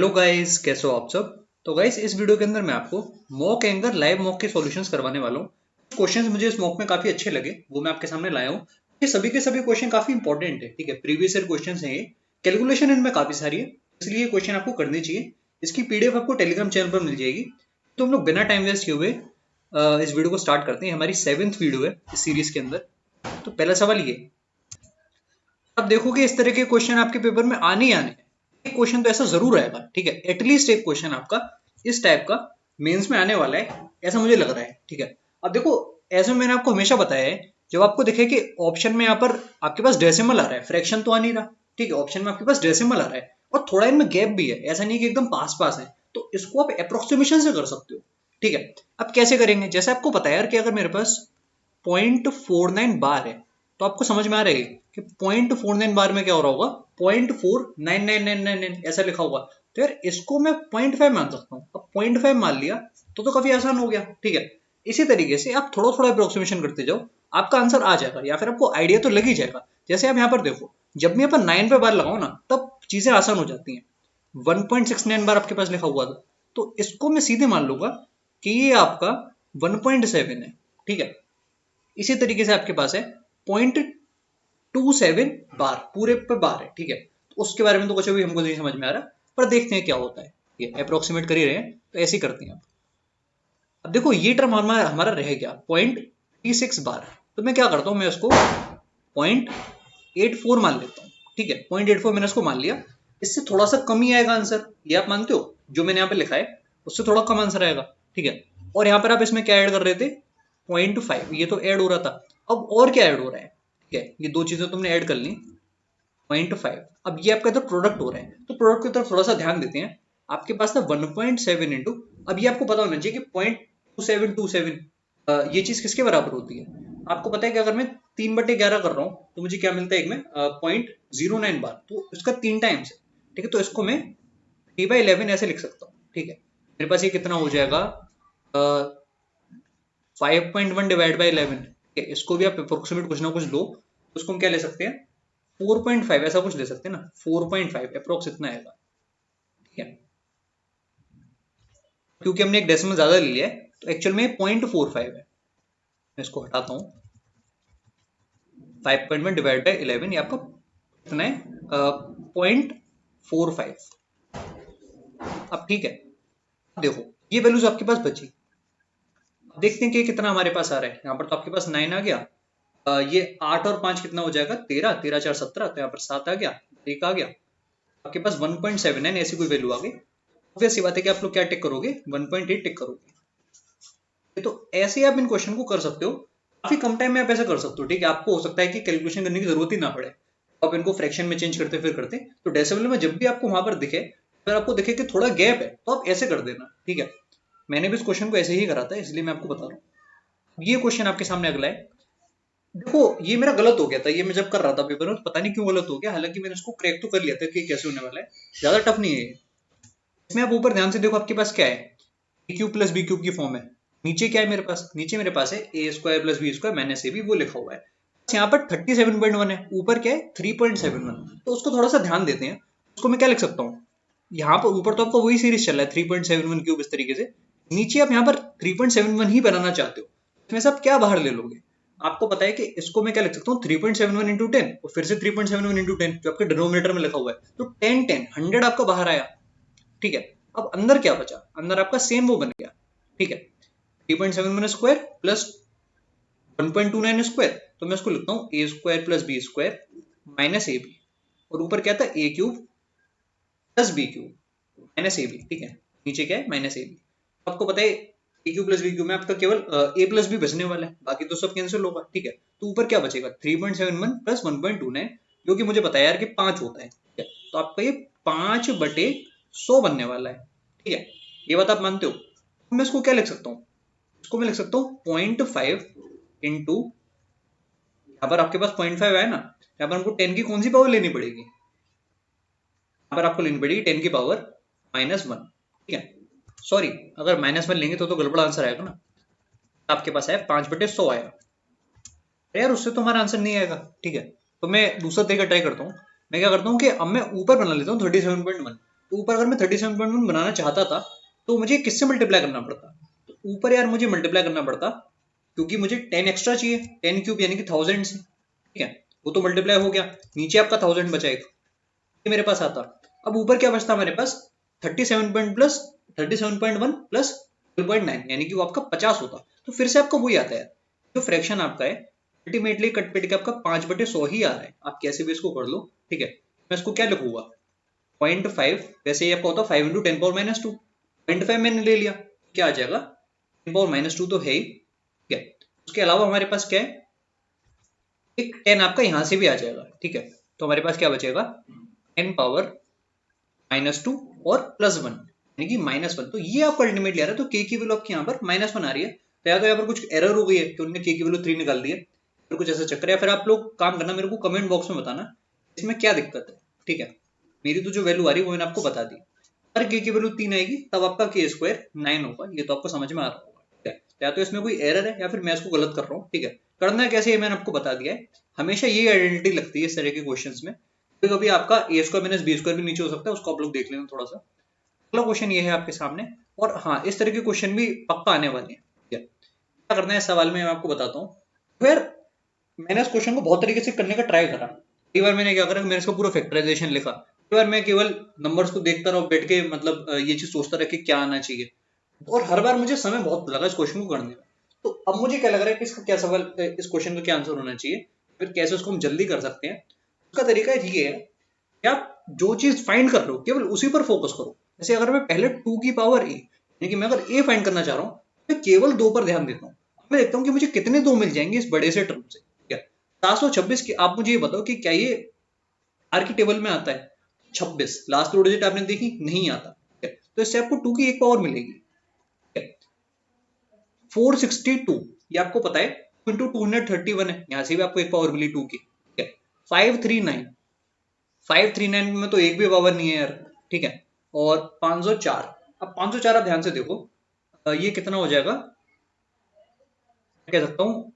Hello guys, कैसे हो आप सब। तो गाइस, इस वीडियो के अंदर मैं आपको मॉक एंगर लाइव मॉक के सॉल्यूशंस करवाने वाला हूँ। क्वेश्चंस मुझे इस मॉक में काफी अच्छे लगे, वो मैं आपके सामने लाया हूँ। ये सभी के सभी क्वेश्चन काफी इंपॉर्टेंट है, ठीक है। प्रीवियस ईयर क्वेश्चंस हैं ये। कैलकुलेशन इनमें काफी सारी है, इसलिए ये क्वेश्चन आपको करनी चाहिए। इसकी पीडीएफ आपको टेलीग्राम चैनल पर मिल जाएगी। तो हम लोग बिना टाइम वेस्ट किए हुए इस वीडियो को स्टार्ट करते हैं। हमारी 7th वीडियो है इस सीरीज के अंदर। तो पहला सवाल ये, अब देखोगे इस तरह के क्वेश्चन आपके पेपर में आने ही आने हैं। एक क्वेश्चन तो ऐसा जरूर आएगा, ठीक है। एटलीस्ट एक क्वेश्चन आपका इस टाइप का मेंस में आने वाला है, ऐसा मुझे लग रहा है, ठीक है। अब देखो, ऐसे मैंने आपको हमेशा बताया है, जब आपको दिखे कि ऑप्शन में यहाँ पर आपके पास डेसिमल आ रहा है, फ्रैक्शन तो आ नहीं रहा, ठीक है। ऑप्शन में आपके पास डेसिमल आ रहा है और थोड़ा इनमें गैप भी है, ऐसा नहीं कि एकदम पास पास है। तो इसको आप अप्रोक्सीमेशन से कर सकते हो, ठीक है। अब कैसे करेंगे, जैसे आपको पता है यार कि अगर मेरे पास 0.49 बार है, तो आपको समझ में आ रहा है कि 0.49 बार में क्या हो रहा होगा, 0.499999 ऐसा लिखा होगा। तो यार इसको मैं 0.5 मान सकता हूँ। अब 0.5 मान लिया तो काफी आसान हो गया, ठीक है। इसी तरीके से आप थोड़ा थोड़ा अप्रोक्सीमेशन करते जाओ, आपका आंसर आ जाएगा, या फिर आपको आइडिया तो लग ही जाएगा। जैसे आप यहाँ पर देखो, जब भी अपन 9 पे बार लगाओ ना, तब चीजें आसान हो जाती हैं। 1.69 बार आपके पास लिखा हुआ था, तो इसको मैं सीधे मान लूंगा कि ये आपका 1.7 है, ठीक है। इसी तरीके से आपके पास है 0.27 बार, पूरे पे बार है, ठीक है। तो उसके बारे में तो कुछ अभी हमको नहीं समझ में आ रहा, पर देखते हैं क्या होता है। ये अप्रोक्सीमेट कर ही रहे हैं, तो ऐसे ही करते हैं। अब देखो, ये टर्म हमारा हमारा रह गया 0.36 बार। तो मैं क्या करता हूँ, मैं उसको 0.84 मान लेता हूँ, ठीक है। 0.84 मैंने उसको मान लिया। इससे थोड़ा सा कम ही आएगा आंसर, ये आप मानते हो। जो मैंने यहाँ पे लिखा है उससे थोड़ा कम आंसर आएगा, ठीक है। और यहाँ पर आप इसमें क्या ऐड कर रहे थे, 0.5, ये तो ऐड हो रहा था। अब और क्या ऐड हो रहा है, ठीक है। ये दो चीजें तुमने ऐड कर ली, 0.5। अब ये आपका इधर प्रोडक्ट हो रहा है, तो प्रोडक्ट की तरफ थोड़ा सा ध्यान देते हैं। आपके पास था 1.7 इंटू, अब ये आपको पता होना चाहिए कि 0.2727 ये चीज किसके बराबर होती है। आपको पता है कि अगर मैं 3/11 कर रहा हूँ तो मुझे क्या मिलता है, एक में 0.09 बार, तो इसका 3 टाइम्स है, ठीक है। तो इसको मैं 3/11 ऐसे लिख सकता हूँ, ठीक है। मेरे पास ये कितना हो जाएगा, 5.1 डिवाइड बाई 11, ठीक है। इसको भी आप अप्रोक्सीमेट कुछ ना कुछ लो, तो उसको हम क्या ले सकते हैं, 4.5 ऐसा कुछ ले सकते हैं ना। 4.5 अप्रोक्स इतना आएगा, ठीक है। क्योंकि हमने एक डेसिमल ज्यादा ले लिया है, तो एक्चुअल में 0.45 है। मैं इसको हटाता हूँ, 5.1 डिवाइड बाई 11, ये आपका कितना है, 0.45। अब ठीक है, अब देखो ये वैल्यूज आपके पास बची। अब देखते हैं कि कितना हमारे पास आ रहा है। यहाँ पर तो आपके पास 9 आ गया। ये 8 और 5 कितना हो जाएगा, 13, 13 4 17, तो यहाँ पर 7 आ गया, 1 आ गया। आपके पास 1.79 ऐसी कोई वैल्यू आ गई। ऑब्वियस सी बात है कि आप लोग क्या टिक करोगे, 1.8 टिक करोगे। तो ऐसे ही आप इन क्वेश्चन को कर सकते हो। काफी कम टाइम में आप ऐसा कर सकते हो, ठीक है। आपको हो सकता है कि कैलकुलेशन करने की जरूरत ही ना पड़े, आप इनको फ्रैक्शन में चेंज करते फिर करते। तो डेसिमल में जब भी आपको वहां पर दिखे, अगर आपको दिखे कि थोड़ा गैप है, तो आप ऐसे कर देना, ठीक है। मैंने भी इस क्वेश्चन को ऐसे ही करा था, इसलिए मैं आपको बता रहा हूँ। ये क्वेश्चन आपके सामने अगला है। देखो, ये मेरा गलत हो गया था, ये मैं जब कर रहा था पेपर में, तो पता नहीं क्यों गलत हो गया। हालांकि मैंने उसको क्रैक तो कर लिया था कि कैसे होने वाला है, ज्यादा टफ नहीं है ये। इसमें आप ऊपर ध्यान से देखो, आपके पास क्या है, ए क्यूब प्लस बी क्यूब की फॉर्म है। नीचे क्या है मेरे पास, नीचे मेरे पास है A square plus B square minus A B, वो लिखा हुआ है। यहाँ पर 37.1 है, ऊपर क्या है 3.71। तो उसको थोड़ा सा ध्यान देते हैं। उसको मैं क्या लिख सकता हूँ, यहाँ पर ऊपर तो आपका वही सीरीज चल रहा है 3.71 क्यूब, इस तरीके से। नीचे आप यहाँ पर 3.71 ही बनाना चाहते हो, इसमें से आप क्या बाहर ले लोगे। आपको पता है कि इसको मैं क्या लिख सकता हूँ, 3.71 इंटू 10, और फिर से 3.71 इंटू 10, जो आपके डिनोमिनेटर में लिखा हुआ है। तो 10 10 100 आपका बाहर आया, ठीक है। अब अंदर क्या बचा, अंदर आपका सेम वो बन गया, ठीक है। 3.71 स्क्वायर प्लस 1.29 स्क्वायर, तो मैं इसको लिखता हूँ A square plus B square minus A B. और ऊपर क्या था, A cube plus B cube minus A B, ठीक है। नीचे क्या है, माइनस ए बी। आपको पता है ए क्यूब प्लस बी क्यूब में आपका केवल ए प्लस बी बचने वाला है, बाकी तो सब कैंसिल होगा, ठीक है। तो ऊपर क्या बचेगा, 3.71 प्लस 1.29, जो कि मुझे पता है यार कि 5 होता है, ठीक है। तो आपका ये 5/100 बनने वाला है, ठीक है। ये बात आप मानते हो। मैं इसको क्या लिख सकता हूँ, इसको मैं लिख सकता हूँ 0.5 इंटू, यहाँ पर आपके पास 0.5 है ना, यहाँ पर हमको 10 की कौन सी पावर लेनी पड़ेगी, यहाँ पर आपको लेनी पड़ेगी 10 की पावर -1, ठीक है। सॉरी, अगर -1 लेंगे तो गड़बड़ आंसर आएगा ना। आपके पास है 5/100 आएगा। यार उससे तो हमारा आंसर नहीं आएगा, ठीक है। तो मैं दूसरा तरीका ट्राई करता हूँ। मैं क्या करता हूँ कि अब मैं ऊपर बना लेता हूँ 37.1, तो ऊपर अगर मैं 37.1 बनाना चाहता था तो मुझे किससे मल्टीप्लाई करना पड़ता? तो ऊपर यार मुझे मल्टीप्लाई करना पड़ता, क्योंकि मुझे 10 एक्स्ट्रा चाहिए, 10 क्यूब यानी कि 1000 से, ठीक है, वो तो मल्टीप्लाई हो गया, नीचे आपका 1000 बचा एक, ये मेरे पास आता। अब ऊपर क्या बचता हमारे पास? 37.1 प्लस 12.9 यानी कि वो आपका 50 होता। तो फिर से आपका वही आता है, जो फ्रैक्शन आपका है अल्टीमेटली कट के आपका 5/100 ही आ रहा है। आप कैसे भी इसको कर लो, ठीक है। मैं इसको क्या लिखूंगा? 0.5, वैसे ये आपका होता 5 × 10⁻², 0.5 मैंने ले लिया, क्या आ जाएगा? 10⁻² तो है ही, ठीक है। उसके अलावा हमारे पास क्या है? एक 10 आपका यहां से भी आ जाएगा, ठीक है। तो हमारे पास क्या बचेगा? 10⁻² और +1 यानी कि -1। तो ये आपको अल्टीमेटली आ रहा है। तो के की वैल्यू आपकी यहाँ पर -1 आ रही है। तो या तो यहाँ पर कुछ एरर हो गई है कि उन्होंने के की वैल्यू 3 निकाल दी है, फिर कुछ ऐसा चक्कर है। फिर आप लोग काम करना, मेरे को कमेंट बॉक्स में बताना इसमें क्या दिक्कत है, ठीक है। मेरी तो जो वैल्यू आ रही है वो मैंने आपको बता दी। अगर के की वैल्यू 3 आएगी तब आपका k² 9 होगा। ये तो आपको समझ में आ रहा होगा, ठीक है। या तो इसमें कोई एरर है या फिर मैं इसको गलत कर रहा हूँ, ठीक है। करना कैसे है मैंने आपको बता दिया है। हमेशा ये आइडेंटिटी लगती है इस तरह के क्वेश्चंस में। कभी आपका a² - b² भी नीचे हो सकता है, उसको आप लोग देख लेना थोड़ा सा। अगला क्वेश्चन ये है आपके सामने, और हाँ, इस तरह के क्वेश्चन भी पक्का आने वाले हैं, ठीक है। क्या करना है इस सवाल में मैं आपको बताता हूँ। फिर मैंने इस क्वेश्चन को बहुत तरीके से करने का ट्राई करा। कई बार मैंने क्या करा, मैंने इसका पूरा फैक्टराइजेशन लिखा। कई बार मैं केवल नंबर्स को देखता रहा, बैठ के मतलब ये चीज सोचता रहा कि क्या आना चाहिए, और हर बार मुझे समय बहुत लगा इस क्वेश्चन को करने में। तो अब मुझे क्या लग रहा है कि इसका क्या सवाल, इस क्वेश्चन का क्या आंसर होना चाहिए, फिर कैसे उसको हम जल्दी कर सकते हैं। उसका तरीका ये है कि आप जो चीज फाइंड कर रहे हो केवल उसी पर फोकस करो। जैसे अगर मैं पहले 2 की पावर a, यानी कि मैं अगर a फाइंड करना चाह रहा हूँ, मैं केवल 2 पर ध्यान देता हूँ। मैं देखता हूँ कि मुझे कितने 2 मिल जाएंगे इस बड़े से टर्म से, ठीक है। 726 की आप मुझे ये बताओ कि क्या ये आर की टेबल में आता है? 26 लास्ट 2 डिजिट आपने देखी, नहीं आता, ठीक है। तो इससे आपको 2 की एक पावर मिलेगी, ठीक है। 462 ये आपको पता है 2 × 231 है, यहां से भी आपको एक पावर मिली 2 की, ठीक है। 539 में तो एक भी पावर नहीं है यार, ठीक है। और 504, अब 504 आप ध्यान से देखो, ये कितना हो जाएगा, मैं कह सकता हूँ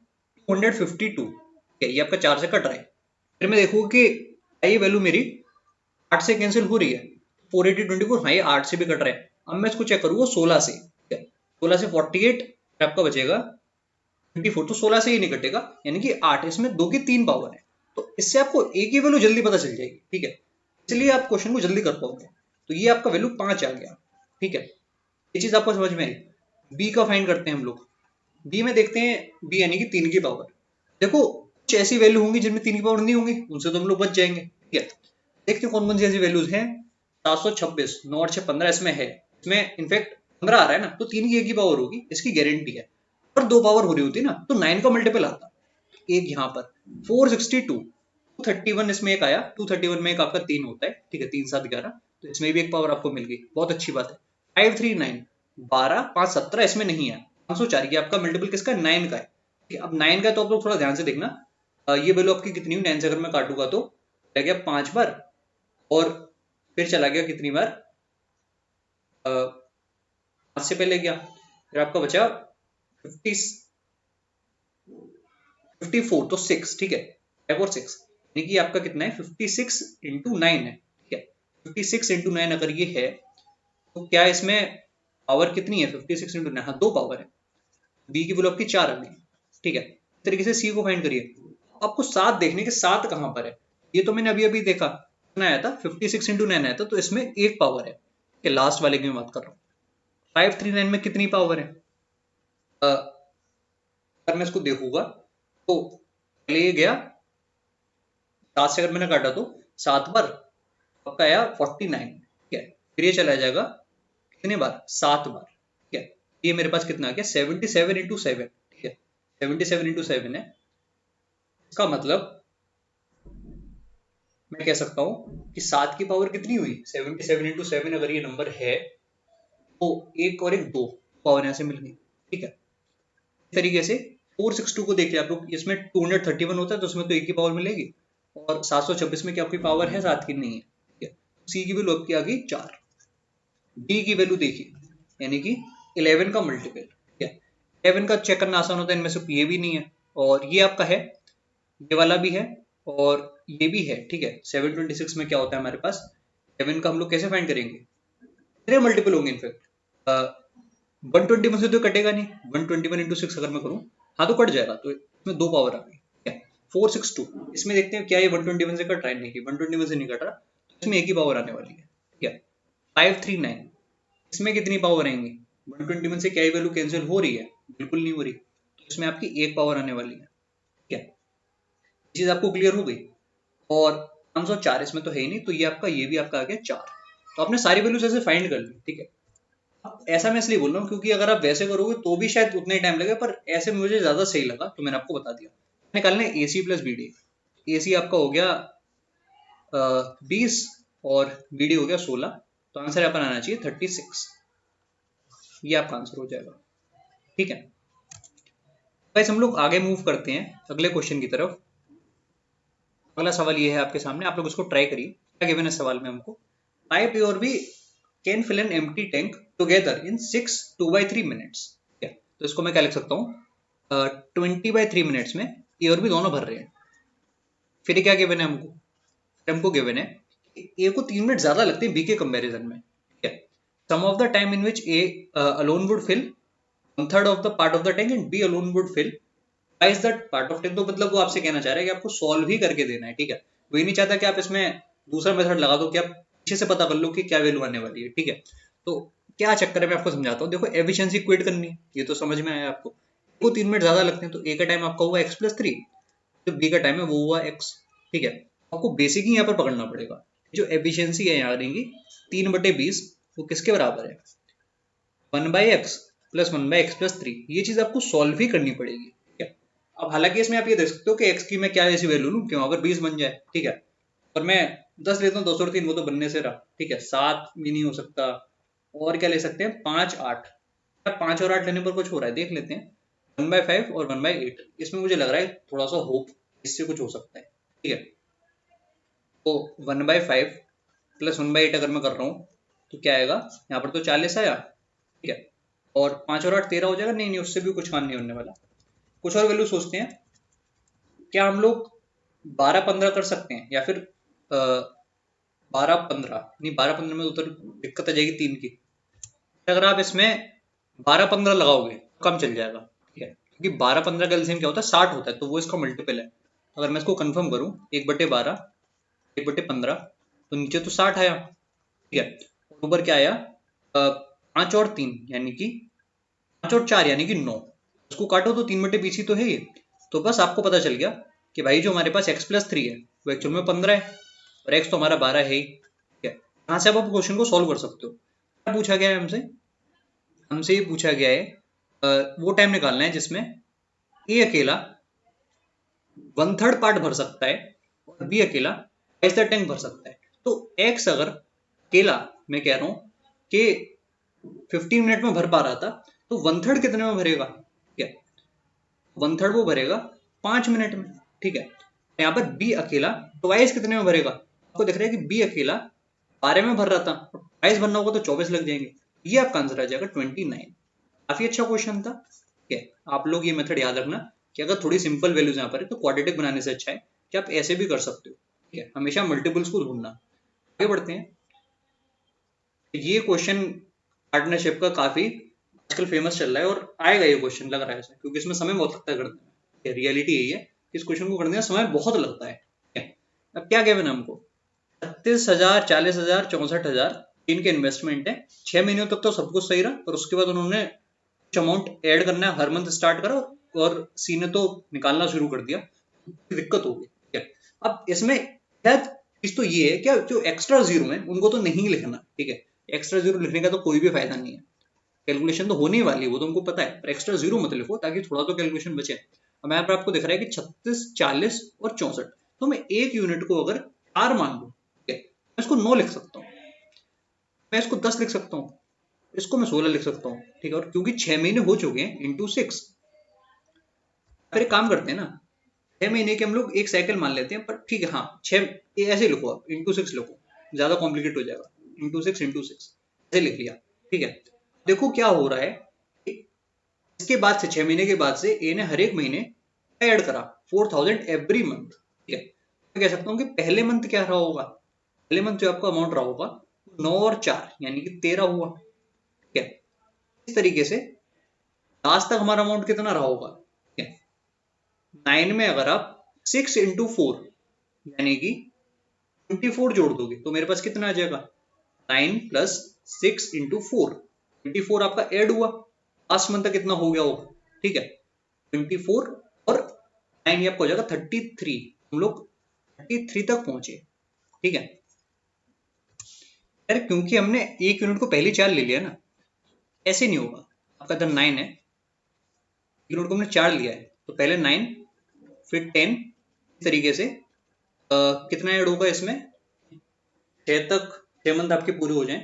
252, ठीक है। ये आपका 4 से कट रहा है। फिर मैं देखूँ कि ये वैल्यू मेरी 8 से कैंसिल हो रही है, 480 24, हाँ ये 8 से भी कट रहा है। अब मैं इसको चेक करूँगा 16 से, ठीक है। 16 से 48 आपका बचेगा 24, तो 16 से ही नहीं कटेगा, यानी कि 8, इसमें 2 की 3 पावर है। तो इससे आपको ए की वैल्यू जल्दी पता चल जाएगी, ठीक है। इसलिए आप क्वेश्चन को जल्दी कर पाओगे। तो ये आपका वैल्यू 5 आ गया, ठीक है। ये चीज आपको समझ में आई। बी का फाइंड करते हैं हम लोग। बी में देखते हैं, बी यानी कि 3 की पावर। देखो कुछ ऐसी वैल्यू होंगी जिनमें 3 की पावर नहीं होंगी, उनसे तो हम लोग बच जाएंगे, ठीक है। देखते हैं कौन कौन सी ऐसी वैल्यूज हैं। 726, 9 और 6 15 इसमें है। इसमें इनफैक्ट 15 आ रहा है ना, तो 3 की एक ही पावर होगी, इसकी गारंटी है। पर 2 पावर हो रही होती ना तो 9 का मल्टीपल आता, एक यहाँ पर 462, 231 इसमें एक आया, 231 में एक आपका 3 होता है, ठीक है। 3 7 11, तो इसमें भी एक पावर आपको मिल गई, बहुत अच्छी बात है। 539, 12 5 17 इसमें नहीं है। 504 ये आपका मल्टीपल किसका? 9 का है, ठीक है। अब 9 का तो आप लोग थोड़ा ध्यान से देखना, ये वैल्यू आपकी कितनी हुई, 9 से अगर मैं काटूंगा तो चला गया 5 बार, और फिर चला गया कितनी बार, 5 से पहले गया, फिर आपका बचा 54, तो 6, ठीक है। 5 और 6 यानी कि आपका कितना है, 56 × 9 है, ठीक है। 56 × 9 अगर ये है तो क्या इसमें पावर कितनी है? 56 × 9, हाँ 2 पावर है। बी की वैल्यू आपकी 4 आ गई, ठीक है। इस तरीके से सी को फाइंड करिए। आपको 7 देखने के, 7 कहां पर है? ये तो मैंने अभी अभी देखा, कितना आया था, 56 × 9 आया था, तो इसमें एक पावर है, ठीक है। लास्ट वाले की मैं बात कर रहा हूँ। 539 में कितनी पावर है? अगर मैं इसको देखूंगा तो पहले ये गया 7 से, अगर मैंने काटा तो 7 बार, आपका आया 49, ठीक है। फिर ये चला जाएगा कितने बार? 7 बार, ठीक है। ये मेरे पास कितना आ गया, 77 × 7, ठीक है। 77 × 7 है। इसका मतलब मैं कह सकता हूं कि 7 की पावर कितनी हुई, 77 × 7 अगर ये नंबर है तो एक और एक 2 पावर यहां से मिल गई, ठीक है। इस तरीके से 462 को देखिए आप लोग, इसमें 231 होता है तो उसमें तो एक की पावर मिलेगी, और 726 में क्या आपकी पावर है, 7 की नहीं है, ठीक है। सी की वैल्यू आपकी आ गई 4। डी की वैल्यू देखिए, यानी कि 11 का मल्टीपल, ठीक है। 11 का चेक करना आसान होता है, इनमें से ये भी नहीं है, और ये आपका है, ये वाला भी है, और ये भी है, ठीक है। 726 में क्या होता है हमारे पास, 7 का हम लोग कैसे फाइंड करेंगे, कितने मल्टीपल होंगे इनफेक्ट 121 से तो कटेगा नहीं, 121 इंटू 6 अगर मैं करूँ हाँ तो कट जाएगा, तो इसमें 2 पावर आ गई, ठीक है 462। इसमें देखते हैं क्या ये 121 से कट रहा है, नहीं 121 से नहीं कट रहा, तो इसमें एक ही पावर आने वाली है, ठीक है 539। इसमें कितनी पावर आएंगी, 121 से क्या ये वैल्यू कैंसिल हो रही है, बिल्कुल नहीं हो रही, तो इसमें आपकी एक पावर आने वाली है, ठीक है ये चीज आपको क्लियर हो गई। और 504 इसमें तो है ही नहीं, तो ये भी आपका आ गया 4। तो आपने सारी वैल्यूज ऐसे फाइंड कर ली, ठीक है। अब ऐसा मैं इसलिए बोल रहा हूँ क्योंकि अगर आप वैसे करोगे तो भी शायद उतना ही टाइम लगेगा, पर ऐसे मुझे ज्यादा सही लगा तो मैंने आपको बता दिया। निकालना है AC प्लस BD, AC आपका हो गया 20 और BD हो गया 16, तो आंसर यहाँ पर आना चाहिए 36, ये आपका आंसर हो जाएगा, ठीक है। गाइस हम लोग आगे मूव करते हैं अगले क्वेश्चन की तरफ। अगला सवाल ये है आपके सामने, आप लोग इसको ट्राई करिए। क्या गिवन है सवाल में हमको, पाइप A और B can fill an empty tank together in 6 2/3 minutes, ठीक है। तो इसको मैं क्या लिख सकता हूँ 20/3 मिनट्स में A और B दोनों भर रहे हैं। फिर क्या गिवन है हमको, हमको गिवन है A को 3 मिनट ज्यादा लगते हैं B के कंपैरिजन में, ठीक है। Some of the time in which A alone would fill 1/3 of the part of the tank and B alone would fill is that part of tank. तो मतलब वो आपसे कहना चाह रहा है कि आपको सॉल्व ही करके देना है, ठीक है। वो ये नहीं चाहता कि आप इसमें दूसरा मेथड लगा दो कि आप पीछे से पता कर लो कि क्या वैल्यू आने वाली है, ठीक है। तो क्या चक्कर है मैं आपको समझाता हूँ। देखो एफिशिएंसी इक्वेट करनी है, ये तो समझ में आया आपको। को 3 मिनट ज्यादा लगते हैं, तो A का टाइम आपका हुआ x+3, जो B का टाइम है वो हुआ x, ठीक है। आपको बेसिक ही यहाँ पर पकड़ना पड़ेगा। जो एफिशिएंसी है यहाँ रहेंगी 3/20, वो किसके बराबर है 1/x प्लस 1/x+3। ये चीज आपको सॉल्व ही करनी पड़ेगी, ठीक है। अब हालांकि इसमें आप ये देख सकते हो कि x की मैं क्या ऐसी वैल्यू लूं क्यों, अगर 20 बन जाए, ठीक है। और मैं 10 लेता हूँ, 2 और 3 वो तो बनने से रहा, ठीक है 7 भी नहीं हो सकता। और क्या ले सकते हैं 5 8, 5 और 8 लेने पर कुछ हो रहा है, देख लेते हैं 1/5 और 1/8। इसमें मुझे लग रहा है थोड़ा सा होप इससे कुछ हो सकता है, ठीक है। तो 1/5 प्लस 1/8 अगर मैं कर रहा हूँ तो क्या आएगा, यहाँ पर तो 40 आया, ठीक है। और 5 और 8 13 हो जाएगा, नहीं नहीं उससे भी कुछ काम नहीं होने वाला। कुछ और वैल्यू सोचते हैं, क्या हम लोग 12-15 कर सकते हैं, या फिर 12-15 नहीं, 12-15 में उधर दिक्कत आ जाएगी 3 की। अगर आप इसमें 12-15 लगाओगे तो कम चल जाएगा, ठीक है। क्योंकि 12-15 का एलसीएम क्या होता है 60 होता है, तो वो इसका मल्टीपल है। अगर मैं इसको कंफर्म करूं 1/12 1/15, तो नीचे तो 60 आया, ठीक है। और ऊपर क्या आया 5 और 3 यानी कि 5 और 4 यानी कि 9। उसको काटो तो 3/20 तो है ये। तो बस आपको पता चल गया कि भाई जो हमारे पास x+3 है वो एक्चुअल में 15 है, और x तो हमारा 12 है ही, ठीक है। यहाँ से आप क्वेश्चन को सॉल्व कर सकते हो। क्या पूछा गया है हमसे, हमसे ये पूछा गया है वो टाइम निकालना है जिसमें ए अकेला 1/3 पार्ट भर सकता है और बी अकेला ऐसा टैंक भर सकता है। तो एक्स अगर अकेला, मैं कह रहा हूं कि 15 मिनट में भर पा रहा था, तो 1/3 कितने में भरेगा, ठीक है 1/3 वो भरेगा 5 मिनट में, ठीक है। यहाँ पर बी अकेला ट्वाइस कितने में भरेगा, आपको दिख रहा है कि बी अकेला 12 में भर रहा था, ट्वाइस भरना होगा तो 24 लग जाएंगे। ये आपका आंसर आ जाएगा 29। काफी अच्छा क्वेश्चन था, ठीक है। आप लोग ये मेथड याद रखना कि अगर थोड़ी सिंपल वैल्यूज यहाँ पर है तो क्वाड्रेटिक बनाने से अच्छा है कि आप ऐसे भी कर सकते हो, ठीक है। हमेशा मल्टीपल्स को ढूंढना। आगे बढ़ते हैं। ये क्वेश्चन पार्टनरशिप का काफी आजकल फेमस चल रहा है, और आएगा ये क्वेश्चन लग रहा है ऐसा, क्योंकि इसमें समय बहुत लगता है करने में। रियलिटी यही है कि इस क्वेश्चन को करने में समय बहुत लगता है, ठीक है। अब क्या कहना हमको 36,000 40,000 64,000 इनके इन्वेस्टमेंट है। 6 महीनों तक तो सब कुछ सही रहा, और उसके बाद उन्होंने कुछ अमाउंट ऐड करना है, हर मंथ स्टार्ट करा और सी ने तो निकालना शुरू कर दिया, दिक्कत हो गई, ठीक है। अब इसमें शायद चीज तो ये है क्या, जो एक्स्ट्रा जीरो है उनको तो नहीं लिखना, ठीक है। एक्स्ट्रा जीरो लिखने का तो कोई भी फायदा नहीं है, कैलकुलेशन तो होने वाली है वो तो हमको पता है, पर एक्स्ट्रा जीरो मत लिखो ताकि थोड़ा तो कैलकुलेशन बचे। अब यहाँ पर आपको दिख रहा है कि 36 40 और 64, तो मैं एक यूनिट को अगर 4 मान लूं, ठीक है, मैं इसको 9 लिख सकता हूँ, मैं इसको 10 लिख सकता हूँ, इसको मैं 16 लिख सकता हूँ, ठीक है। और क्योंकि 6 महीने हो चुके हैं इंटू 6, फिर एक काम करते हैं ना, 6 महीने के हम लोग एक साइकिल मान लेते हैं, पर ठीक है हाँ 6 ऐसे लिखो, आप इंटू 6 लिखो, ज्यादा कॉम्प्लिकेट हो जाएगा, इंटू 6 ऐसे लिख लिया, ठीक है। देखो क्या हो रहा है, इसके बाद से 6 महीने के बाद से ए ने हर एक महीने ऐड करा 4,000 एवरी मंथ, ठीक है। मैं कह सकता हूँ कि पहले मंथ क्या रहा होगा पहले मंथ जो आपका अमाउंट रहा होगा 9 और 4 यानी कि 13 हुआ। ठीक है, इस तरीके से लास्ट तक हमारा अमाउंट कितना रहा होगा। ठीक है, 9 में अगर आप 6 इंटू 4 यानी कि 24 जोड़ दोगे तो मेरे पास कितना आ जाएगा, 9 प्लस 6 इंटू 4, 24 आपका ऐड हुआ, लास्ट मंथ तक कितना हो गया होगा। ठीक है, 24 और 9 ये आपका हो जाएगा 33, हम लोग 33 तक पहुंचे। ठीक है यार, क्योंकि हमने एक यूनिट को पहले 4 ले लिया ना, ऐसे नहीं होगा। आपका इधर 9 है, यूनिट को हमने 4 लिया है तो पहले 9 फिर 10, इस तरीके से कितना ऐड होगा इसमें, 6 तक 6 मंथ आपके पूरे हो जाएं,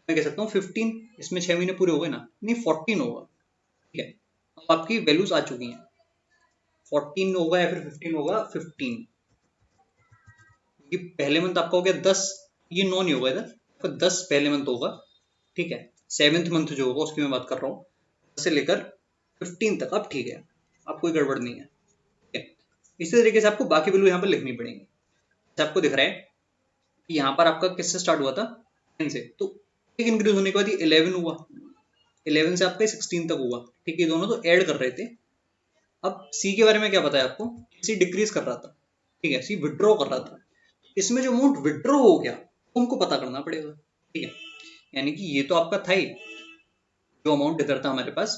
मैं कह सकता हूँ 15, इसमें 6 महीने पूरे हो गए ना, नहीं 14 होगा। ठीक है, अब आपकी वैल्यूज आ चुकी हैं, 14 होगा या फिर 15 होगा, 15, ये पहले मंथ आपका हो गया 10, ये 9 नहीं होगा इधर, आपका 10 पहले मंथ होगा। ठीक है, 7th मंथ जो होगा उसकी मैं बात कर रहा हूँ, 10 से लेकर 15 तक। अब ठीक है, अब कोई गड़बड़ नहीं है। ठीक है, इसी तरीके से आपको बाकी वैल्यू यहाँ पर लिखनी पड़ेंगी। जैसे आपको दिख रहा है कि यहाँ पर आपका किससे स्टार्ट हुआ था, 10 से, तो एक इंक्रीज होने के बाद ये 11 हुआ, 11 से आपका 16 तक हुआ। ठीक है, ये दोनों तो ऐड कर रहे थे। अब सी के बारे में क्या पता है आपको, सी डिक्रीज कर रहा था। ठीक है, सी विड्रॉ कर रहा था, इसमें जो अमाउंट विड्रॉ हो गया वो हमको पता करना पड़ेगा। ठीक है, यानी कि ये तो आपका था ही, जो अमाउंट इधर था हमारे पास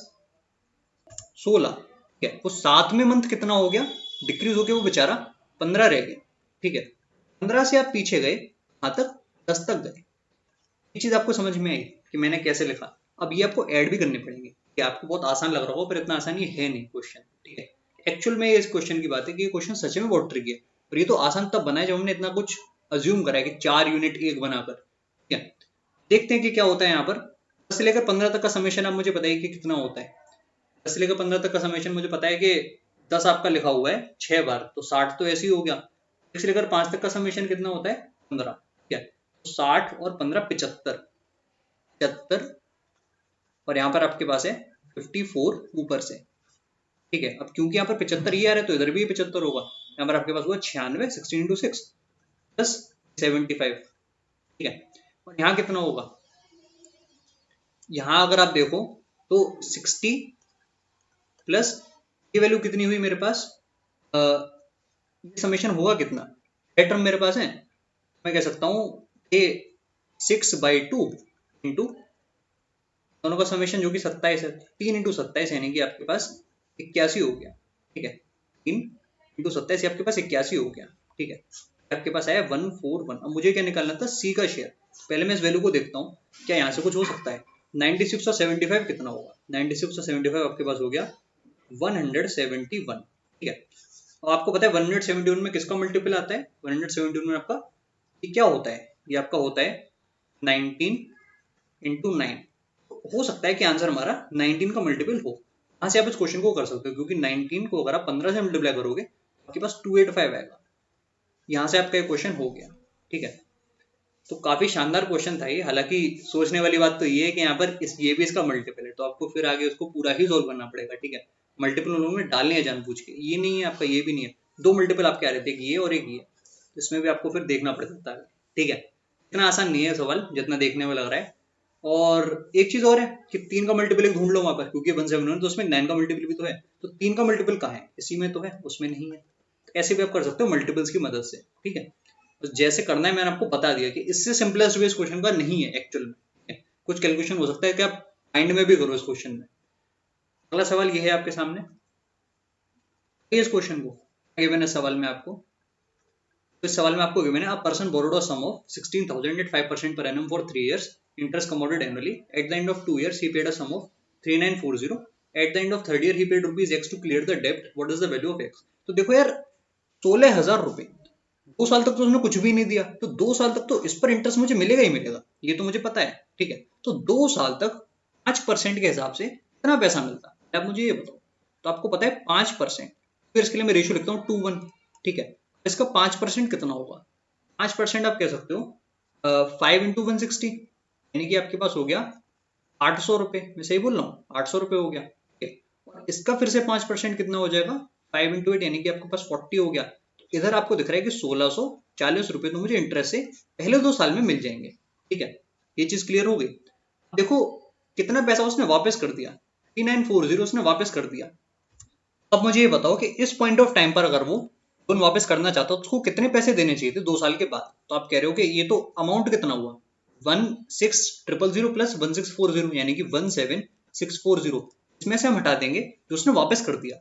16। ठीक है, वो 7वें मंथ कितना हो गया, डिक्रीज हो गया वो बेचारा, 15 रह गया। ठीक है, 15 से आप पीछे गए कहां तक, 10 तक गए। ये चीज आपको समझ में आई कि मैंने कैसे लिखा। अब ये आपको ऐड भी करने पड़ेंगे, कि आपको बहुत आसान लग रहा होगा पर इतना आसान ये है नहीं क्वेश्चन। ठीक है, एक्चुअल में इस क्वेश्चन की बात है कि ये क्वेश्चन सच में बहुत ट्रिकी है, और ये तो आसान तब बना है जब हमने इतना कुछ अज्यूम करा है कि 4 यूनिट एक बनाकर। ठीक है, देखते हैं कि क्या होता है यहाँ पर। 10 से लेकर 15 तक का समेशन आप मुझे बताइए कि कितना होता है। 10 से लेकर 15 तक का समेशन मुझे पता है कि 10 आपका लिखा हुआ है 6 बार, तो 60 तो ऐसे ही हो गया। 1 से लेकर 5 तक का समेशन कितना होता है, 15। ठीक है, तो 60 और 15 75, 75, और यहाँ पर आपके पास है 54 ऊपर से। ठीक है, अब क्योंकि यहाँ पर 75 ये आ रहा है तो इधर भी 75 होगा। यहाँ पर आपके पास हुआ 96, 16 इंटू 6 प्लस 75। ठीक है, और यहाँ कितना होगा, यहाँ अगर आप देखो तो 60 प्लस ये वैल्यू कितनी हुई मेरे पास, ये समेशन होगा कितना, ये टर्म मेरे पास है, मैं कह सकता हूँ ये 6/2 इंटू दोनों का समेशन जो कि 27 है, 3 इंटू 27 यानी कि आपके पास 81 हो गया। ठीक है, 3 इंटू 27 आपके पास 81 हो गया। ठीक है, आपके पास आया 141। अब मुझे क्या निकालना था, सी का शेयर। पहले मैं इस वैल्यू को देखता हूँ, क्या यहाँ से कुछ हो सकता है। 96 और 75 कितना होगा, 96 और 75 आपके पास हो गया 171। ठीक है, और आपको पता है 171 में किसका मल्टीपल आता है, 171 में आपका ये क्या होता है, ये आपका होता है 19 इंटू 9। हो सकता है कि आंसर हमारा 19 का मल्टीपल हो। यहाँ से आप इस क्वेश्चन को कर सकते हो, क्योंकि 19 को अगर आप 15 से मल्टीप्लाई करोगे आपके पास 285 आएगा। यहाँ से आपका क्वेश्चन हो गया। ठीक है, तो काफी शानदार क्वेश्चन था ये। हालांकि सोचने वाली बात तो ये है कि यहाँ पर ये भी इसका मल्टीपल है, तो आपको फिर आगे उसको पूरा ही सोल्व करना पड़ेगा। ठीक है, मल्टीपल उन लोगों ने डालने हैं जानबूझ के, ये नहीं है आपका, ये भी नहीं है, 2 मल्टीपल आपके आ रहे थे, एक ये और एक ये, तो इसमें भी आपको फिर देखना पड़ सकता है। ठीक है, इतना आसान नहीं है सवाल जितना देखने में लग रहा है। और एक चीज और है कि 3 का मल्टीपल ढूंढ लो वहां पर, क्योंकि 171 तो उसमें 9 का मल्टीपल भी तो है, तो 3 का मल्टीपल कहाँ है, इसी में तो है, उसमें नहीं है। ऐसे भी आप कर सकते हो मल्टीपल्स की मदद से। ठीक है, तो जैसे करना है मैंने आपको बता दिया कि इससे सिंपलेस्ट वे इस क्वेश्चन का नहीं है एक्चुअल में। कुछ कैलकुलेशन हो सकता है कि आप माइंड में भी करो इस क्वेश्चन में। अगला सवाल ये है आपके सामने, इस क्वेश्चन को गिवन है सवाल में आपको, तो इस सवाल में आपको गिवन है, a person borrowed a sum of 16,000 at 5% per annum for 3 years, interest compounded annually. At the end of 2 years he paid a sum of 3940. At the end of third year he paid rupees x to clear the debt. What is the value of x? तो देखो यार, 16,000 रुपए 2 साल तक तो उसने कुछ भी नहीं दिया, तो 2 साल तक तो इस पर इंटरेस्ट मुझे मिलेगा ही मिलेगा, ये तो मुझे पता है। ठीक है, तो 2 साल तक 5% के हिसाब से कितना पैसा मिलता है, आप मुझे ये बताओ। तो आपको पता है 5%, फिर इसके लिए मैं रेशियो लिखता हूँ 2:1। ठीक है, इसका 5% कितना होगा, 5% आप कह सकते हो 5 इंटू 160, यानी कि आपके पास हो गया 800 रुपए। मैं सही बोल रहा हूँ, 800 रुपए हो गया। ठीक है, और इसका फिर से 5% कितना हो जाएगा, 5 इंटू 8 यानी कि आपके पास 40 हो गया। इधर आपको दिख रहा है कि 1600 ₹40 तो मुझे इंटरेस्ट से पहले 2 साल में मिल जाएंगे। ठीक है, ये चीज क्लियर हो गई। देखो कितना पैसा उसने वापस कर दिया, 3940 उसने वापस कर दिया। अब मुझे ये बताओ कि इस पॉइंट ऑफ टाइम पर अगर वो लोन वापस करना चाहता तो उसको कितने पैसे देने चाहिए थे 2 साल के बाद। तो आप कह रहे हो कि ये तो अमाउंट कितना हुआ, 1600 प्लस 1640 यानी कि 17640, इसमें से हम हटा देंगे जो उसने वापस कर दिया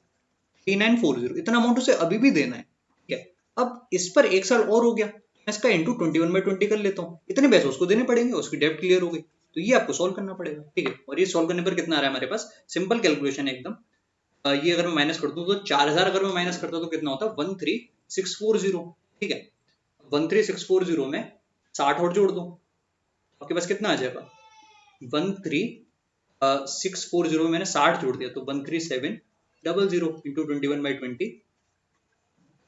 3940, इतना अमाउंट उसे अभी भी देना है। ठीक है, अब इस पर 1 साल और हो गया, मैं इसका इंटू 21/20 कर लेता हूँ, इतने पैसे उसको देने पड़ेंगे, उसकी डेब्ट क्लियर हो गई। तो ये आपको सॉल्व करना पड़ेगा। ठीक है, और ये सॉल्व करने पर कितना आ रहा है हमारे पास, सिंपल कैलकुलेशन है एकदम। ये अगर मैं माइनस कर दूं तो 4000 अगर मैं माइनस करता तो कितना होता है 13640। ठीक है, 13640 में 60 और जोड़ दो, आपके पास कितना आ जाएगा 13640 में मैंने 60 जोड़ दिया तो 13700 इंटू 21/20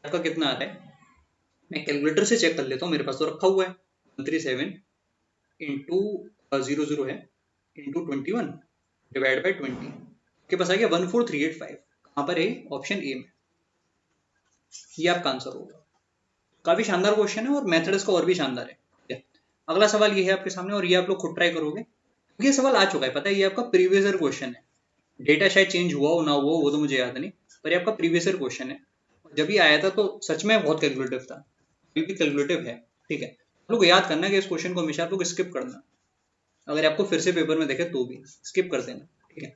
आपका कितना आ रहा है। मैं कैलकुलेटर से चेक कर लेता हूँ, मेरे पास तो रखा हुआ है 137 इंटू 00 है इंटू 21 डिवाइड बाई 20, के पास आ गया 14385। कहां पर है, ऑप्शन ए में। ये आपका आंसर होगा। काफी शानदार क्वेश्चन है और मेथड इसका और भी शानदार है। ठीक है, अगला सवाल ये है आपके सामने और ये आप लोग खुद ट्राई करोगे, क्योंकि ये सवाल आ चुका है, पता है ये आपका प्रीवियस ईयर क्वेश्चन है। डेटा शायद चेंज हुआ हो ना हुआ वो तो मुझे याद नहीं, पर ये आपका प्रीवियस ईयर क्वेश्चन है। जब ये आया था तो सच में बहुत कैलकुलेटिव था, अभी भी कैलकुलेटिव है। ठीक है, आप लोग याद करना कि इस क्वेश्चन को हमेशा आप लोग स्किप करना, अगर आपको फिर से पेपर में देखे तो भी स्किप कर देना। ठीक है,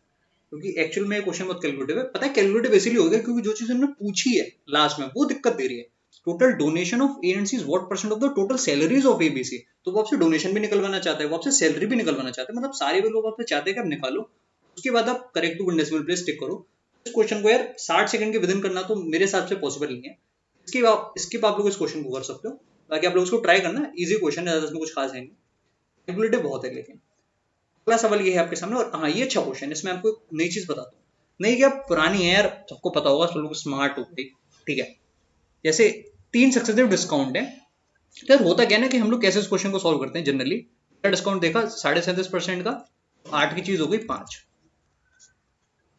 क्योंकि एक्चुअल में क्वेश्चन बहुत कैलकुलेटिव है। पता है कैलकुलेटिव इसलिए हो गया क्योंकि जो चीज हमने पूछी है लास्ट में वो दिक्कत दे रही है। Total donation of A and C is what percent of the total salaries of ABC, तो वो आपसे डोनेशन भी निकलवाना चाहता है, वो आपसे सैलरी भी निकलवाना चाहता है, मतलब सारे भी लोग आपसे चाहते हैं कि आप निकालो, उसके बाद आप करेक्ट टू डेसिमल प्लेस टिक करो। इस क्वेश्चन को यार 60 सेकंड के विदिन करना तो मेरे हिसाब से पॉसिबल नहीं है। स्किप आप लोग इस क्वेश्चन को कर सकते हो, बाकी आप लोग इसको ट्राई करना, इजी क्वेश्चन है, इसमें कुछ खास है नहीं, कैलकुलेटिव बहुत है। लेकिन अगला सवाल ये है आपके सामने, और हाँ ये अच्छा क्वेश्चन है, इसमें आपको एक नई चीज बताता हूँ, नहीं क्या पुरानी है यार, सबको पता होगा, सब लोग स्मार्ट हो गए। ठीक है, जैसे 3 सक्सेसिव डिस्काउंट है, तो यार होता क्या ना कि हम लोग कैसे इस क्वेश्चन को सॉल्व करते हैं जनरली, डिस्काउंट देखा 37.5% का, 8 की चीज हो गई 5,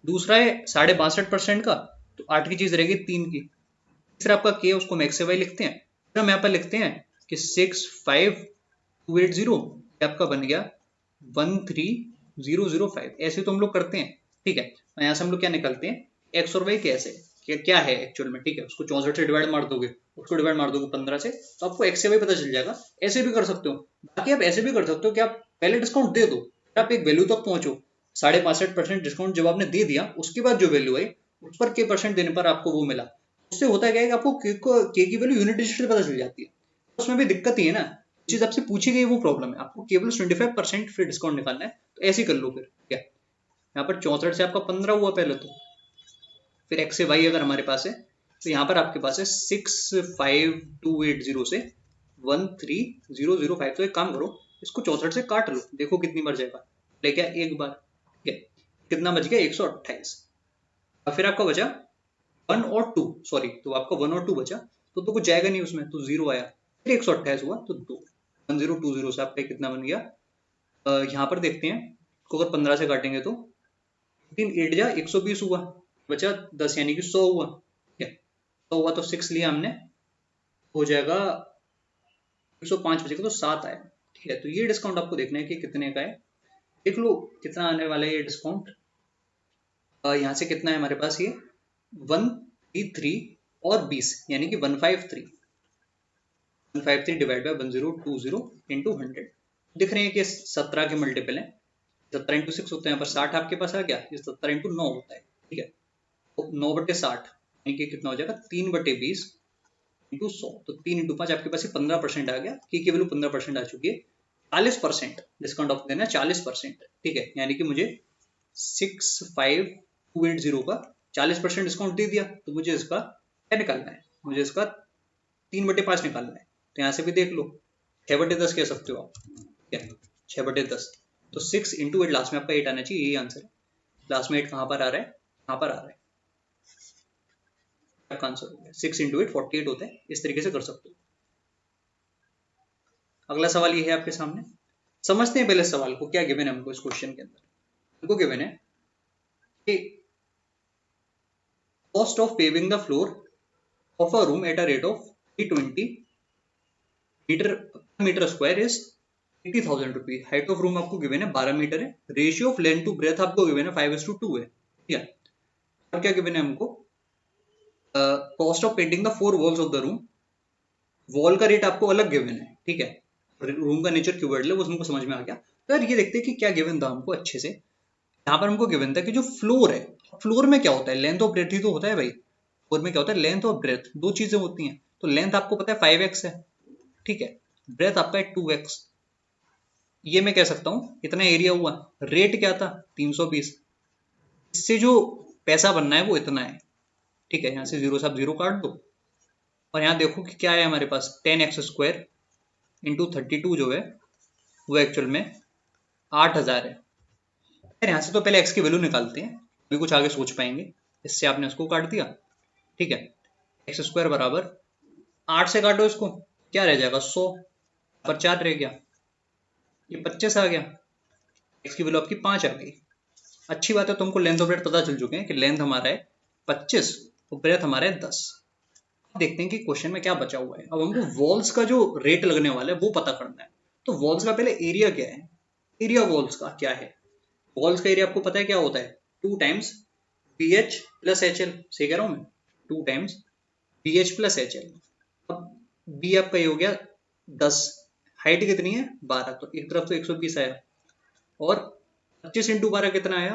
दूसरा है 62.5% का, तो 8 की चीज रहेगी 3 की, तीसरा आपका के उसको हम एक्स वाई लिखते हैं, फिर हम यहाँ पर लिखते हैं कि 65280 आपका बन गया 13005, ऐसे तो हम लोग करते हैं। ठीक है, यहाँ से हम लोग क्या निकलते हैं, एक्स और वाई कैसे क्या है एक्चुअल में। ठीक है, उसको 64 से डिवाइड मार दोगे, उसको डिवाइड मार दोगे 15 से, तो आपको एक्स से वाई पता चल जाएगा। ऐसे भी कर सकते हो, बाकी आप ऐसे भी कर सकते हो कि आप पहले डिस्काउंट दे दो, आप एक वैल्यू तक पहुंचो, 65.5% डिस्काउंट जब आपने दे दिया उसके बाद जो वैल्यू आई उस पर के परसेंट देने पर आपको वो मिला, उससे होता क्या है कि आपको के की वैल्यू यूनिट डिजिट पता चल जाती है। उसमें भी दिक्कत ही है ना, चीज आपसे पूछी गई वो प्रॉब्लम है, आपको केवल 25% फिर डिस्काउंट निकालना है, तो ऐसे ही कर लो फिर क्या। यहाँ पर 64 से आपका 15 हुआ पहले तो, फिर एक्स से वाई अगर हमारे पास है तो यहाँ पर आपके पास है 65280 से 13005। तो एक काम करो, इसको 64 से काट लो, देखो कितनी बार जाएगा, ले क्या एक बार। ठीक है, कितना बच गया 128, और फिर आपका बचा 1 और 2, सॉरी, तो आपका 1 और 2 बचा, तो कुछ जाएगा नहीं उसमें, तो 0 आया, फिर 128 हुआ तो 2, 1020 से आपका कितना बन गया। यहाँ पर देखते हैं, इसको अगर 15 से काटेंगे तो 3 8 जा 120 हुआ, बचा 10 यानी कि 100 हुआ। ठीक है, 100 हुआ तो 6 लिया हमने, हो जाएगा 105 बचेगा तो 7 आया। ठीक है, तो ये डिस्काउंट आपको देखना है कि कितने का है, देख लो कितना आने वाला है ये डिस्काउंट। यहाँ से कितना है हमारे पास, ये 133 और 20 यानी कि 153 डिवाइड बाय 1020 इंटू 100, दिख रहे हैं कि 17 के मल्टीपल है, 17 इंटू 6 होते हैं, पर 60 आपके पास आ गया, ये 17 इंटू 9 होता है। ठीक है, तो 9/60 यानी कि कितना हो जाएगा 3/20 इंटू 100, तो 3 इंटू 5 आपके पास 15% आ गया, की वैल्यू 15% आ चुकी है, 40% डिस्काउंट ऑफ देना है 40%। ठीक है, यानी कि मुझे 65280 का 40% डिस्काउंट दे दिया, तो मुझे इसका क्या निकालना है, मुझे इसका 3/5 निकालना है। तो यहाँ से भी देख लो 6/10 कह सकते हो आप। ठीक है, 6/10, तो 6 इंटू 8, लास्ट में आपका 8 आना चाहिए, यही आंसर है। लास्ट में 8 कहाँ पर आ रहा है, कहाँ पर आ रहा है, आपका आंसर हो गया 6 इंटू 8 48 होता है, इस तरीके से कर सकते हो। अगला सवाल ये है आपके सामने, समझते हैं पहले सवाल को, क्या गिवन है हमको इस क्वेश्चन के अंदर। हमको गिवन है कि cost of paving the floor of a room at a rate of 320 metre metre square is 80,000 rupees. Height of room आपको गिवन है 12 मीटर है। Ratio of length to breadth आपको गिवन है 5:2 है, ठीक है। और क्या गिवन है हमको, cost of painting the 4 walls of the room. Wall का रेट आपको अलग गिवन है, ठीक है। रूम का नेचर क्यूबर्ड वो हमको समझ में आ गया। तो यार ये देखते हैं कि क्या गिवन था हमको अच्छे से। यहाँ पर हमको गिवन था कि जो फ्लोर है, फ्लोर में क्या होता है, लेंथ और ब्रेथ ही तो होता है भाई। फ्लोर में क्या होता है, लेंथ और ब्रेथ, दो चीजें होती हैं। तो लेंथ आपको पता है 5x है, ठीक है। ब्रेथ आपका है 2x। ये मैं कह सकता हूँ इतना एरिया हुआ। रेट क्या था 320। इससे जो पैसा बनना है वो इतना है, ठीक है। यहाँ से जीरो से आप जीरो काट दो और यहाँ देखो कि क्या है हमारे पास, 10x² इंटू 32 जो है वो एक्चुअल में 8,000 है। यार यहाँ से तो पहले x की वैल्यू निकालते हैं, अभी कुछ आगे सोच पाएंगे। इससे आपने उसको काट दिया, ठीक है। x² बराबर 8 से काटो इसको, क्या रह जाएगा 100 पर 4 रह गया, ये 25 आ गया। x की वैल्यू आपकी 5 आ गई। अच्छी बात है, तुमको लेंथ और ब्रेथ पता चल चुके हैं कि लेंथ हमारा है 25 और ब्रेथ हमारा है 10। देखते हैं कि क्वेश्चन में क्या बचा हुआ है। अब हमको वॉल्स का जो रेट लगने वाला है वो पता करना है। तो वॉल्स का पहले एरिया क्या है, एरिया वॉल्स का क्या है। वॉल्स का एरिया आपको पता है क्या होता है, 2 टाइम्स BH प्लस HL। सही कह रहा हूं मैं, 2 टाइम्स BH प्लस HL। अब B आपका ये हो गया 10, हाइट कितनी है 12, तो एक तरफ तो 120 आया और 25 इंटू 12 कितना आया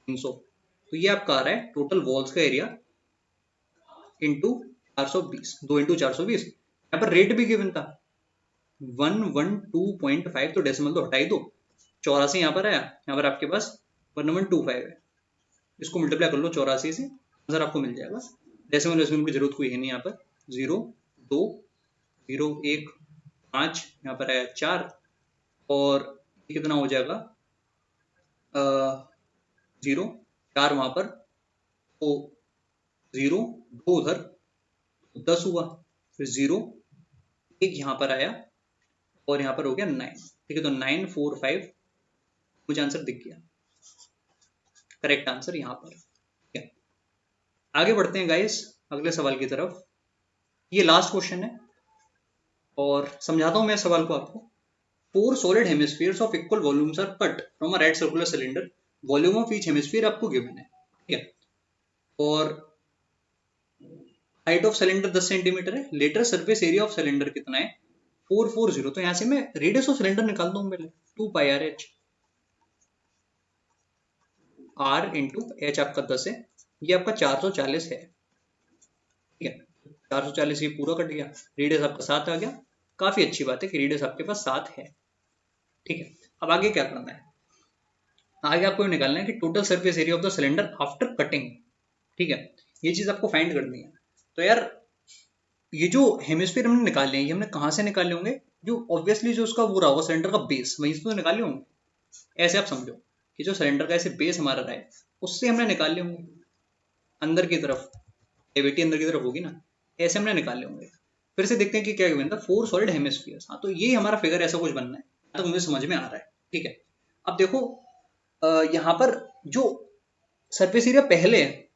300। तो ये आपका आ रहा है टोटल वॉल्स का एरिया इंटू 420, 2 इंटू 420। यहाँ पर रेट भी गिवन था 112.5, तो डेसिमल तो हटा ही दो। 84 यहाँ पर आया, यहाँ पर आपके पास 1125 है। इसको मल्टीप्लाई कर लो 84 से, आंसर आपको मिल जाएगा। डेसिमल डेसिमल की जरूरत कोई है नहीं यहाँ पर। 0 2 0 1 5, यहाँ पर आया 4 और ये कितना हो जाएगा 0 4 वहां पर, तो 0 2 उधर, 10 हुआ, फिर 0 1 यहाँ पर आया और यहाँ पर हो गया 9, ठीक है। तो 945 मुझे आंसर दिख गया, करेक्ट आंसर यहाँ पर, ठीक है। आगे बढ़ते हैं गाइस अगले सवाल की तरफ। ये लास्ट क्वेश्चन है और समझाता हूं मैं सवाल को आपको। 4 solid hemispheres of equal volumes are cut from a right circular cylinder. Volume of each hemisphere आपको गिवन है, ठीक है। और हाइट ऑफ सिलेंडर 10 सेंटीमीटर है। Lateral surface area of cylinder कितना है 440। तो यहां से मैं रेडियस ऑफ सिलेंडर निकालता हूं पहले, 2πRh। R इंटू H आपका 10 है, ये आपका 440 है, ठीक है। 440 ये पूरा कट गया, रेडियस आपका 7 आ गया। काफी अच्छी बात है कि रेडियस आपके पास 7 है, ठीक है। अब आगे क्या करना है, आगे आपको निकालना है कि total surface area of the cylinder after cutting, ठीक है। ये चीज आपको फाइंड करनी है। तो यार ये जो हेमिस्फीयर हमने निकाले हैं, ये हमने कहाँ से निकाले होंगे, जो ऑब्वियसली जो उसका वो रहा होगा सिलेंडर का बेस, वहीं से तो निकाले होंगे। ऐसे आप समझो कि जो सिलेंडर का ऐसे बेस हमारा रहा है उससे हमने निकाले होंगे, अंदर की तरफ कैविटी अंदर की तरफ होगी ना, ऐसे हमने निकाले होंगे। फिर से देखते हैं कि क्या गिवन था, 4 सॉलिड हेमिस्फीयर्स। हाँ, तो ये हमारा फिगर ऐसा कुछ बनना है, तो मुझे समझ में आ रहा है, ठीक है। अब देखो यहाँ पर जो सरफेस एरिया पहले है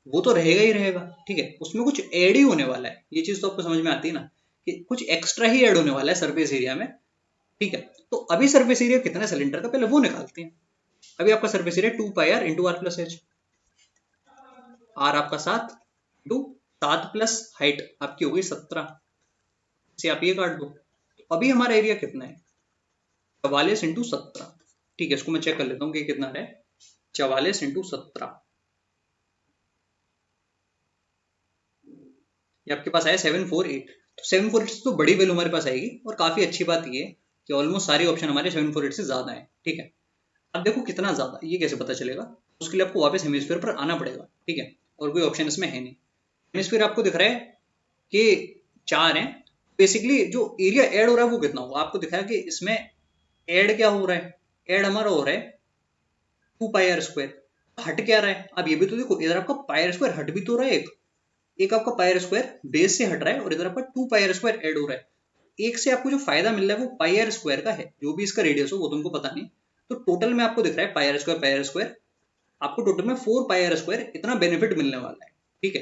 वो तो रहेगा ही रहेगा, ठीक है। उसमें कुछ ऐड ही होने वाला है, ये चीज तो आपको समझ में आती है ना कि कुछ एक्स्ट्रा ही ऐड होने वाला है सरफेस एरिया में, ठीक है। तो अभी सरफेस एरिया कितना है सिलेंडर का, पहले वो निकालते हैं। अभी आपका surface area 2πr into r plus h. R आपका 7 इंटू 7 प्लस हाइट आपकी हो गई 17 से आप ये काट दो। अभी हमारा एरिया कितना है 44 इंटू 17, ठीक है। इसको मैं चेक कर लेता हूँ कि कितना है 44 इंटू 17। ये आपके पास आया 748। तो 748 से तो बड़ी वैल्यू हमारे पास आएगी और काफी अच्छी बात ये कि ऑलमोस्ट सारे ऑप्शन हमारे 748 से ज्यादा है, ठीक है। अब देखो कितना ज्यादा ये कैसे पता चलेगा, उसके लिए आपको वापस हेमिस्फीयर पर आना पड़ेगा, ठीक है। और कोई ऑप्शन इसमें है नहीं। हेमिस्फीयर आपको दिख रहा है कि 4 है। बेसिकली जो एरिया ऐड हो रहा है वो कितना होगा, आपको दिखा है कि इसमें ऐड क्या हो रहा है, ऐड हमारा हो रहा है 2πr²। हट क्या रहा है, अब ये भी तो देखो, इधर आपका πr² हट भी तो रहा है, एक आपका πr² बेस से हट रहा है और इधर आपका 2πr² ऐड हो रहा है। एक से आपको जो फायदा मिल रहा है वो πr² का है, जो भी इसका रेडियस हो वो तुमको पता नहीं। तो टोटल में आपको दिख रहा है πr², आपको टोटल में 4πr² इतना बेनिफिट मिलने वाला है, ठीक है।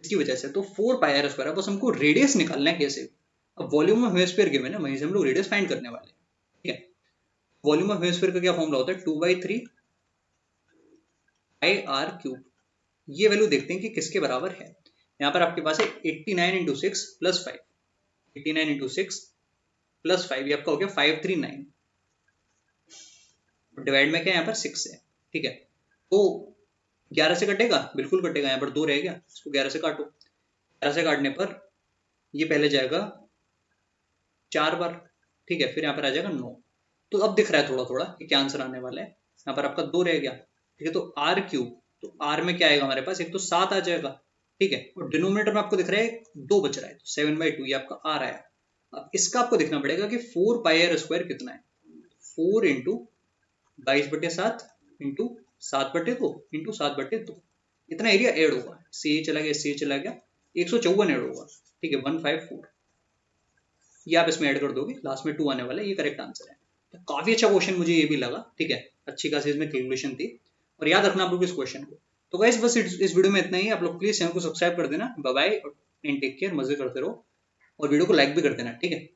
इसकी वजह से तो 4πr²। अब बस हमको रेडियस निकालना है कैसे, अब वॉल्यूम ऑफ हेमिस्फीयर गिवन है, वहीं से हम लोग रेडियस फाइंड करने वाले हैं, ठीक है। वॉल्यूम ऑफ हेमिस्फीयर का क्या फॉर्मूला होता है, 2/3 r³ ये वैल्यू देखते हैं कि किसके बराबर है। यहाँ पर आपके पास है 89 इंटू 6 प्लस 5, 89 इंटू 6 प्लस 5, ये आपका हो गया 539, डिवाइड में क्या है यहाँ पर 6 है, ठीक है। तो 11 से कटेगा, बिल्कुल कटेगा, यहाँ पर 2 रह गया, इसको 11 से काटो, 11 से काटने पर ये पहले जाएगा 4 बार, ठीक है, फिर यहाँ पर आ जाएगा 9। तो अब दिख रहा है थोड़ा थोड़ा कि क्या आंसर आने वाला है। यहाँ पर आपका 2 रह गया, ठीक है, तो r³, तो r में क्या आएगा हमारे पास, एक तो 7 आ जाएगा, ठीक है, और डिनोमिनेटर में आपको दिख रहा है 2 बच रहा है, तो 7/2 ये आपका r आया। अब इसका आपको देखना पड़ेगा कि 4πr² कितना है, 4 इंटू 22/7 इंटू 7/2 इंटू 7/2, इतना एरिया ऐड होगा, से ये चला गया, से ये चला गया, 154 ऐड होगा, ठीक है, 154, ये आप इसमें ऐड कर दोगे, लास्ट में 2 आने वाला है, ये करेक्ट आंसर है। तो काफी अच्छा क्वेश्चन मुझे ये भी लगा, ठीक है, अच्छी खासी इसमें कैलकुलेशन थी, और याद रखना आप लोग इस क्वेश्चन को। तो गाइस बस इस वीडियो में इतना ही, आप लोग प्लीज चैनल को सब्सक्राइब कर देना, bye bye and take care, मजे करते रहो, और वीडियो को लाइक भी कर देना, ठीक है।